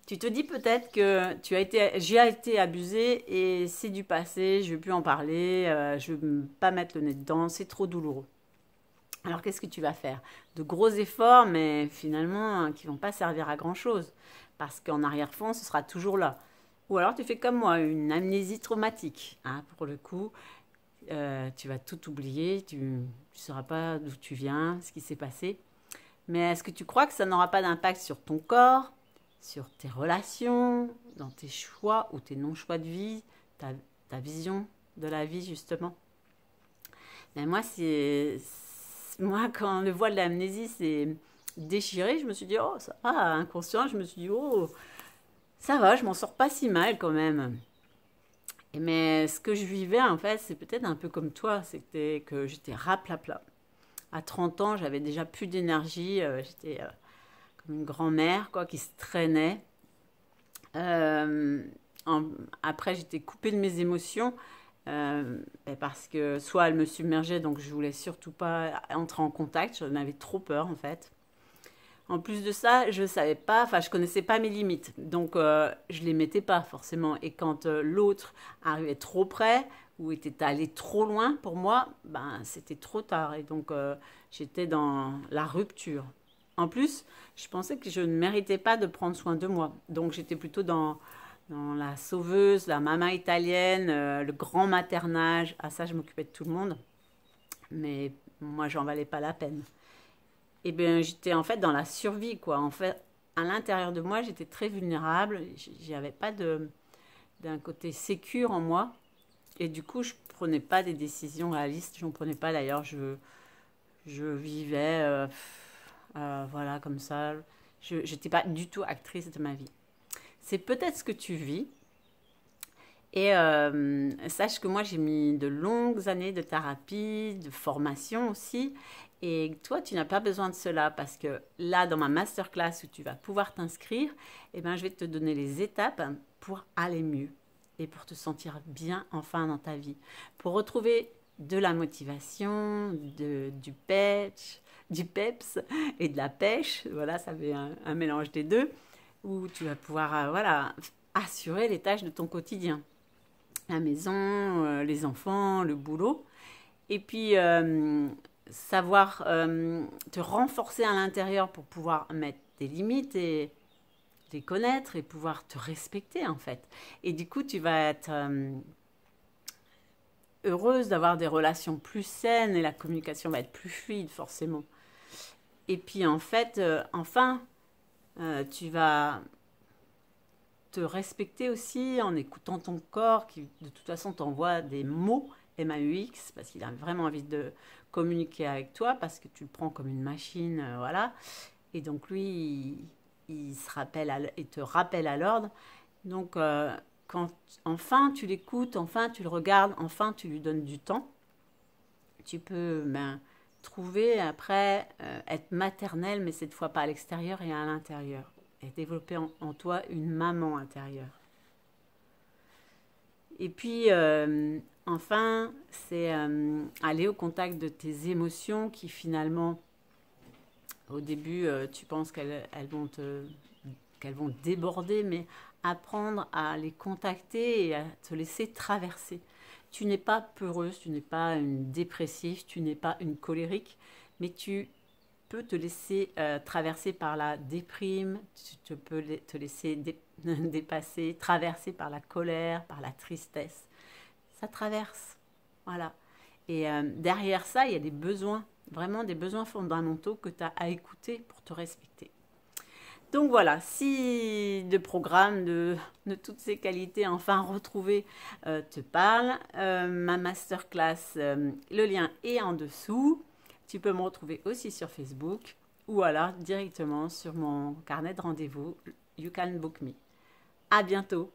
Tu te dis peut-être que j'ai été abusée et c'est du passé, je ne veux plus en parler, je ne veux pas mettre le nez dedans, c'est trop douloureux. Alors qu'est-ce que tu vas faire? De gros efforts, mais finalement qui vont pas servir à grand-chose. Parce qu'en arrière-fond, ce sera toujours là. Ou alors tu fais comme moi, une amnésie traumatique. Hein, pour le coup, tu vas tout oublier, tu ne sauras pas d'où tu viens, ce qui s'est passé. Mais est-ce que tu crois que ça n'aura pas d'impact sur ton corps, sur tes relations, dans tes choix ou tes non-choix de vie, ta vision de la vie justement? Mais moi, quand le voile de l'amnésie s'est déchiré, je me suis dit, oh, ça va, inconscient, je me suis dit, oh, ça va, je m'en sors pas si mal quand même. Mais ce que je vivais, en fait, c'est peut-être un peu comme toi, c'était que j'étais raplapla. À 30 ans, j'avais déjà plus d'énergie, j'étais comme une grand-mère, quoi, qui se traînait. Euh, en- Après, j'étais coupée de mes émotions. Parce que soit elle me submergeait, donc je voulais surtout pas entrer en contact, j'en avais trop peur en fait. En plus de ça, je savais pas, enfin je connaissais pas mes limites, donc je les mettais pas forcément. Et quand l'autre arrivait trop près ou était allé trop loin pour moi, ben c'était trop tard et donc j'étais dans la rupture. En plus, je pensais que je ne méritais pas de prendre soin de moi, donc j'étais plutôt dans la sauveuse, la maman italienne, le grand maternage. Ah ça, je m'occupais de tout le monde, mais moi j'en valais pas la peine. Et bien, j'étais en fait dans la survie, quoi. En fait, à l'intérieur de moi, j'étais très vulnérable. J'avais pas d'un côté sécure en moi. Et du coup, je prenais pas des décisions réalistes. J'en prenais pas d'ailleurs. Je vivais, voilà, comme ça. Je n'étais pas du tout actrice de ma vie. C'est peut-être ce que tu vis. Et sache que moi, j'ai mis de longues années de thérapie, de formation aussi. Et toi, tu n'as pas besoin de cela parce que là, dans ma masterclass où tu vas pouvoir t'inscrire, eh ben, je vais te donner les étapes pour aller mieux et pour te sentir bien enfin dans ta vie. Pour retrouver de la motivation, du peps et de la pêche. Voilà, ça fait un mélange des deux où tu vas pouvoir voilà, assurer les tâches de ton quotidien, la maison, les enfants, le boulot. Et puis, savoir te renforcer à l'intérieur pour pouvoir mettre des limites et les connaître et pouvoir te respecter en fait. Et du coup, tu vas être heureuse d'avoir des relations plus saines et la communication va être plus fluide forcément. Et puis en fait, enfin, tu vas te respecter aussi en écoutant ton corps qui de toute façon t'envoie des mots MAUX parce qu'il a vraiment envie de communiquer avec toi parce que tu le prends comme une machine, voilà. Et donc lui, il se rappelle il te rappelle à l'ordre. Donc quand enfin tu l'écoutes, enfin tu le regardes, enfin tu lui donnes du temps, tu peux trouver après être maternelle, mais cette fois pas à l'extérieur et à l'intérieur. Et développer en toi une maman intérieure. Et puis, enfin, c'est aller au contact de tes émotions qui finalement, au début, tu penses qu'elles vont déborder, mais apprendre à les contacter et à te laisser traverser. Tu n'es pas peureuse, tu n'es pas une dépressive, tu n'es pas une colérique, mais tu peux te laisser traverser par la déprime, tu peux te laisser dépasser, traverser par la colère, par la tristesse. Ça traverse, voilà. Et derrière ça, il y a des besoins, vraiment des besoins fondamentaux que tu as à écouter pour te respecter. Donc voilà, si le programme de toutes ces qualités enfin retrouvées te parle, ma masterclass, le lien est en dessous. Tu peux me retrouver aussi sur Facebook ou alors directement sur mon carnet de rendez-vous You Can Book Me. À bientôt.